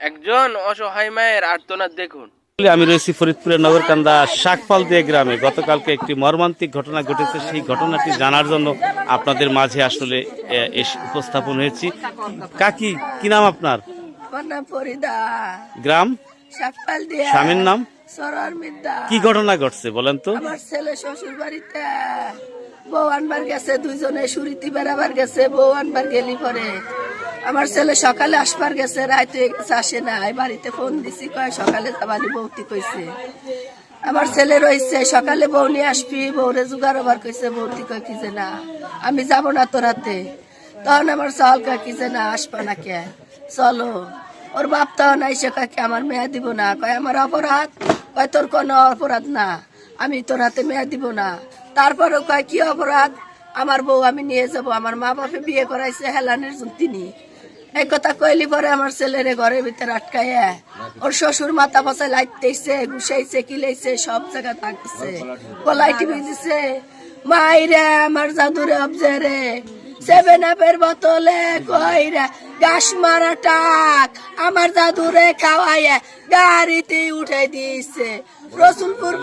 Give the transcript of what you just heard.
একজন অসহায় মায়ের আর্তনাদ দেখুন। আমি রয়েছি ফরিদপুরের নগরকান্দা শাকপালদিয়া গ্রামে। গতকালকে একটি মর্মান্তিক ঘটনা ঘটেছে, সেই ঘটনাটি জানার জন্য আপনাদের মাঝে আসলে উপস্থাপন হয়েছি। কাকি, কি নাম আপনার? গ্রাম? স্বামীর নাম? কি ঘটনা ঘটছে বলেন তো? আমার ছেলে শ্বশুর বাড়িতে বউ আনবার গেছে, দুইজনে সুরিতি বেড়াবার গেছে, বউ আনবার গেলি পরে আমার ছেলে সকালে আসবার গেছে, রাইতে আসে না। বাড়িতে ফোন দিছি, কয় সকালে যাবানি, বৌতি কইছে। আমার ছেলে রয়েছে, সকালে বউ নিয়ে আসবি, বউরে জোগাড় হবার কইছে। বৌতি কয় কি যে না, আমি যাব না তোরাতে। তখন আমার চাল কয় কি যে না, আসবা না কে, চলো। ওর বাপ তখন আইসে কয় কি আমার মেয়া দিব না। কয় আমার অপরাধ? কয় তোর কোনো অপরাধ না, আমি তোর হাতে মেয়া দিব না। তারপরে কয় কি অপরাধ? আমার বউ আমি নিয়ে যাব, আমার মা বাপে বিয়ে করাইছে হেলানের তিনি। এই কথা কইলি পরে আমার ছেলেরে ঘরের ভিতরে আটকাইয়া ওর শ্বশুর মাথা পাশায় লাইতেছে, ঘুষাইছে, কিলাইছে, সব জায়গা থাকছে, গলায় টিপে দিছে। মাইরে আমার জাদুরে অবজারে 7-আপের বোতলে কইরা গাছ মারা টাক আমার জাদুরে খাওয়াইয়া গাড়িতে উঠে দিয়েছে রসুলপুর।